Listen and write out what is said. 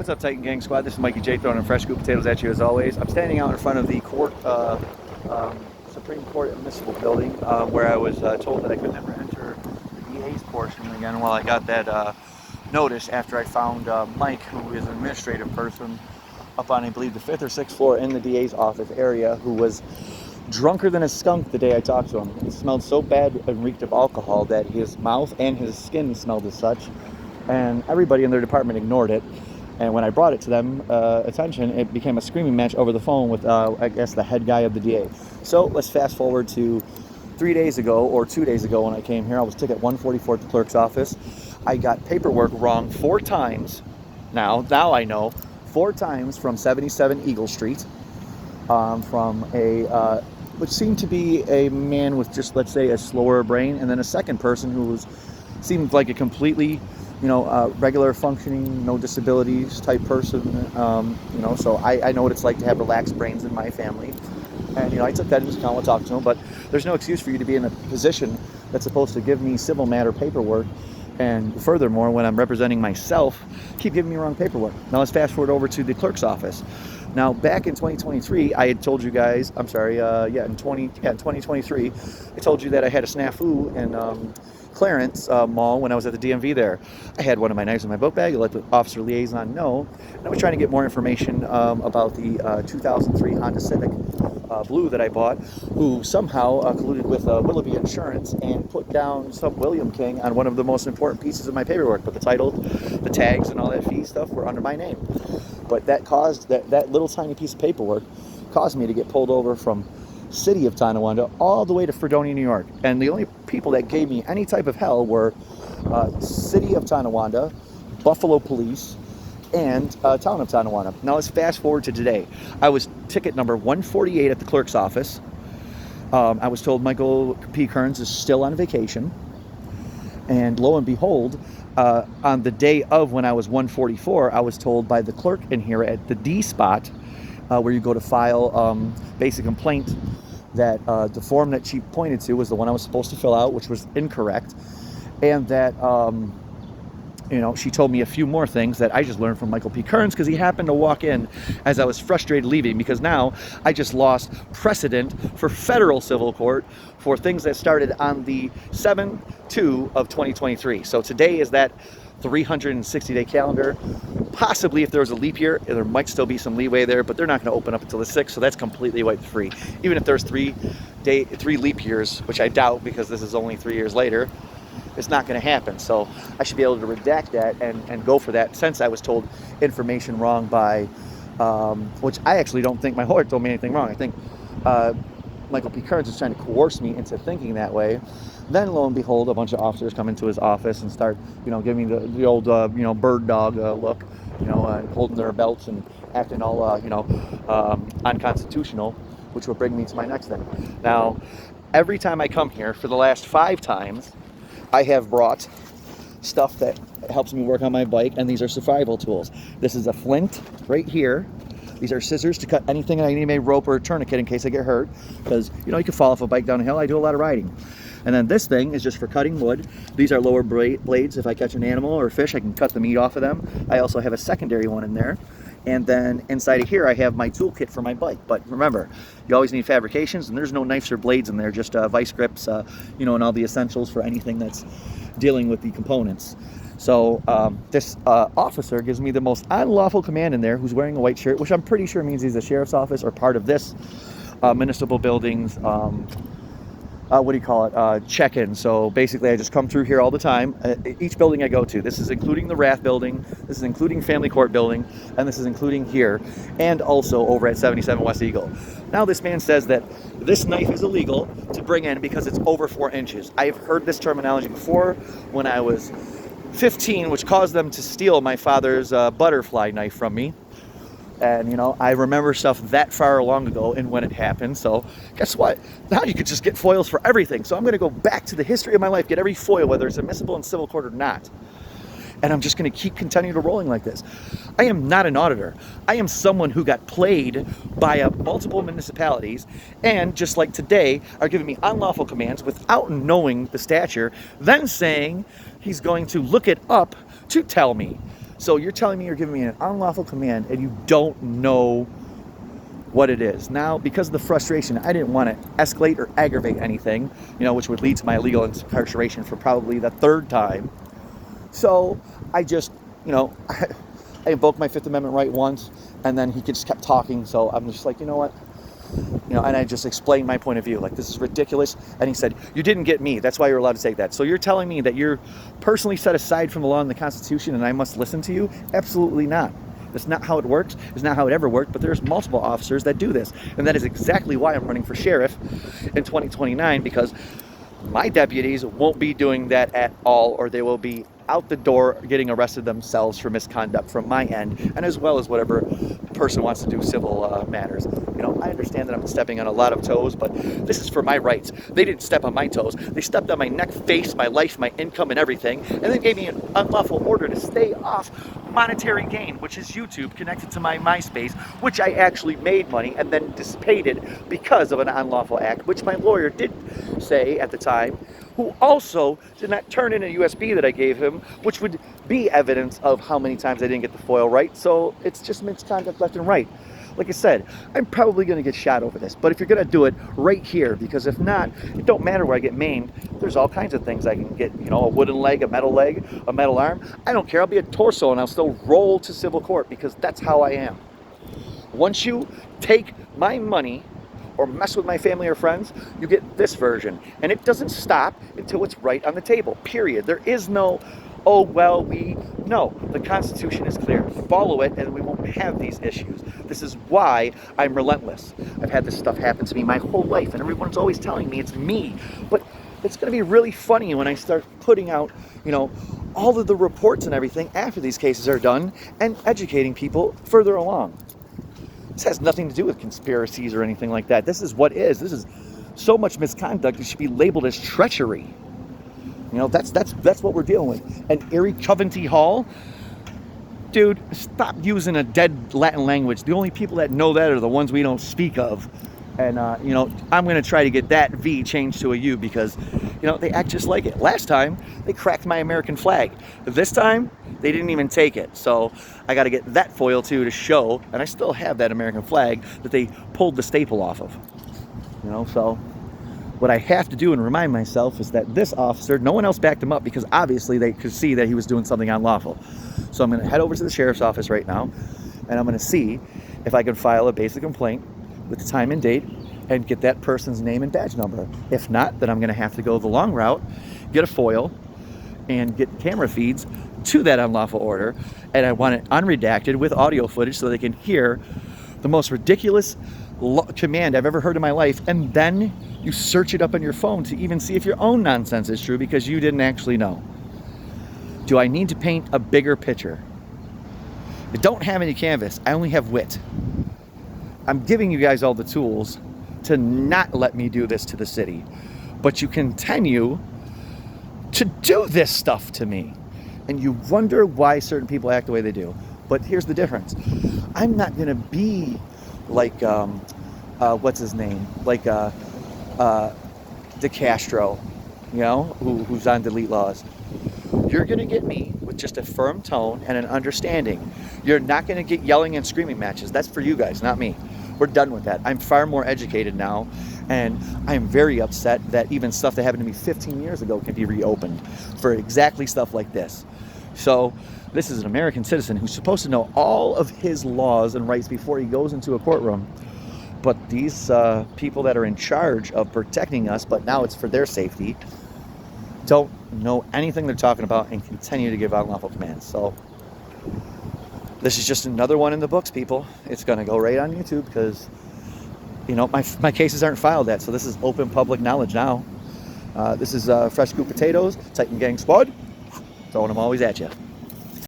What's up, Titan Gang Squad? This is Mikey J throwing a fresh scoop of potatoes at you as always. I'm standing out in front of the Supreme Court Municipal Building where I was told that I could never enter the DA's portion again while I got that notice after I found Mike, who is an administrative person, up on, I believe, the 5th or 6th floor in the DA's office area, who was drunker than a skunk the day I talked to him. It smelled so bad and reeked of alcohol that his mouth and his skin smelled as such, and everybody in their department ignored it. And when I brought it to them attention, it became a screaming match over the phone with, I guess, the head guy of the DA. So let's fast forward to 3 days ago, or 2 days ago when I came here. I was ticket 144 at the clerk's office. I got paperwork wrong 4 times. Now I know, 4 times from 77 Eagle Street, from a, which seemed to be a man with just, let's say, a slower brain, and then a second person who seemed like a completely, regular functioning, no disabilities type person, so I know what it's like to have relaxed brains in my family. And, I took that into account while talking to him, but there's no excuse for you to be in a position that's supposed to give me civil matter paperwork. And furthermore, when I'm representing myself, keep giving me wrong paperwork. Now let's fast forward over to the clerk's office. Now, back in 2023, I had told you guys, in 2023, I told you that I had a snafu in Clarence Mall when I was at the DMV there. I had one of my knives in my book bag. I let the officer liaison know. And I was trying to get more information about the 2003 Honda Civic Blue that I bought, who somehow colluded with Willoughby Insurance and put down some William King on one of the most important pieces of my paperwork. But the title, the tags, and all that fee stuff were under my name. But that caused, that little tiny piece of paperwork caused me to get pulled over from City of Tonawanda all the way to Fredonia, New York. And the only people that gave me any type of hell were City of Tonawanda, Buffalo Police, and Town of Tonawanda. Now let's fast forward to today. I was ticket number 148 at the clerk's office. I was told Michael P. Kearns is still on vacation. And lo and behold, on the day of when I was 144, I was told by the clerk in here at the D spot, where you go to file basic complaint, that the form that she pointed to was the one I was supposed to fill out, which was incorrect, and that she told me a few more things that I just learned from Michael P. Kearns, because he happened to walk in as I was frustrated leaving, because now I just lost precedent for federal civil court for things that started on the 7/2 of 2023. So today is that 360-day calendar. Possibly if there was a leap year, there might still be some leeway there, but they're not going to open up until the 6th, so that's completely wiped free. Even if there's 3 leap years, which I doubt because this is only 3 years later, it's not going to happen. So I should be able to redact that and go for that, since I was told information wrong by, which I actually don't think my lawyer told me anything wrong. I think Michael P. Kearns is trying to coerce me into thinking that way. Then lo and behold, a bunch of officers come into his office and start, giving me the old, bird dog look, holding their belts and acting all, unconstitutional, which will bring me to my next thing. Now, every time I come here, for the last 5 times, I have brought stuff that helps me work on my bike, and these are survival tools. This is a flint right here. These are scissors to cut anything I need, a rope or a tourniquet in case I get hurt, because, you can fall off a bike down a hill. I do a lot of riding. And then this thing is just for cutting wood. These are lower blades. If I catch an animal or a fish, I can cut the meat off of them. I also have a secondary one in there. And then inside of here, I have my toolkit for my bike. But remember, you always need fabrications, and there's no knives or blades in there, just vice grips, and all the essentials for anything that's dealing with the components. So this officer gives me the most unlawful command in there, who's wearing a white shirt, which I'm pretty sure means he's a sheriff's office or part of this municipal building's check-in. So basically I just come through here all the time, each building I go to. This is including the Rath building, this is including Family Court building, and this is including here, and also over at 77 West Eagle. Now this man says that this knife is illegal to bring in because it's over 4 inches. I've heard this terminology before when I was 15, which caused them to steal my father's butterfly knife from me. And, I remember stuff that far long ago and when it happened. So guess what? Now you could just get foils for everything. So I'm going to go back to the history of my life, get every foil, whether it's admissible in civil court or not. And I'm just going to keep continuing to rolling like this. I am not an auditor. I am someone who got played by multiple municipalities, and just like today, are giving me unlawful commands without knowing the stature, then saying he's going to look it up to tell me. So you're telling me you're giving me an unlawful command and you don't know what it is. Now, because of the frustration, I didn't want to escalate or aggravate anything, which would lead to my illegal incarceration for probably the third time. So I just, I invoked my Fifth Amendment right once, and then he just kept talking. So I'm just like, you know what? And I just explained my point of view. Like, this is ridiculous. And he said, you didn't get me. That's why you're allowed to take that. So you're telling me that you're personally set aside from the law and the Constitution and I must listen to you? Absolutely not. That's not how it works. It's not how it ever worked, but there's multiple officers that do this. And that is exactly why I'm running for sheriff in 2029, because my deputies won't be doing that at all, or they will be out the door getting arrested themselves for misconduct from my end, and as well as whatever person wants to do civil matters. I understand that I'm stepping on a lot of toes, but this is for my rights. They didn't step on my toes. They stepped on my neck, face, my life, my income, and everything, and then gave me an unlawful order to stay off monetary gain, which is YouTube, connected to my MySpace, which I actually made money and then dissipated because of an unlawful act, which my lawyer did say at the time, who also did not turn in a USB that I gave him, which would be evidence of how many times I didn't get the FOIL right. So it's just misconduct left and right. Like I said, I'm probably going to get shot over this, but if you're going to do it right here, because if not, it don't matter where I get maimed. There's all kinds of things I can get, a wooden leg, a metal arm. I don't care. I'll be a torso and I'll still roll to civil court because that's how I am. Once you take my money or mess with my family or friends, you get this version. And it doesn't stop until it's right on the table, period. There is no, no, the Constitution is clear. Follow it and we won't have these issues. This is why I'm relentless. I've had this stuff happen to me my whole life, and everyone's always telling me it's me. But it's going to be really funny when I start putting out, all of the reports and everything after these cases are done and educating people further along. This has nothing to do with conspiracies or anything like that. This is what is. This is so much misconduct. It should be labeled as treachery. That's what we're dealing with. And Erie Coventry Hall, dude, stop using a dead Latin language. The only people that know that are the ones we don't speak of. And, I'm going to try to get that V changed to a U because, they act just like it. Last time, they cracked my American flag. This time, they didn't even take it. So I got to get that foil, too, to show, and I still have that American flag, that they pulled the staple off of. So what I have to do and remind myself is that this officer, no one else backed him up because obviously they could see that he was doing something unlawful. So I'm going to head over to the sheriff's office right now, and I'm going to see if I can file a basic complaint with the time and date and get that person's name and badge number. If not, then I'm going to have to go the long route, get a FOIL, and get camera feeds to that unlawful order, and I want it unredacted with audio footage so they can hear the most ridiculous command I've ever heard in my life, and then you search it up on your phone to even see if your own nonsense is true because you didn't actually know. Do I need to paint a bigger picture? I don't have any canvas. I only have wit. I'm giving you guys all the tools to not let me do this to the city, but you continue to do this stuff to me, and you wonder why certain people act the way they do. But here's the difference. I'm not going to be like, what's his name? Like DeCastro, who's on delete laws. You're going to get me with just a firm tone and an understanding. You're not going to get yelling and screaming matches. That's for you guys, not me. We're done with that. I'm far more educated now, and I'm very upset that even stuff that happened to me 15 years ago can be reopened for exactly stuff like this. So this is an American citizen who's supposed to know all of his laws and rights before he goes into a courtroom. But these people that are in charge of protecting us, but now it's for their safety, don't know anything they're talking about and continue to give unlawful commands. So this is just another one in the books, people. It's going to go right on YouTube because, my cases aren't filed yet. So this is open public knowledge now. This is Fresh Scoop Potatoes, Titan Gang Squad. Throwing them always at you.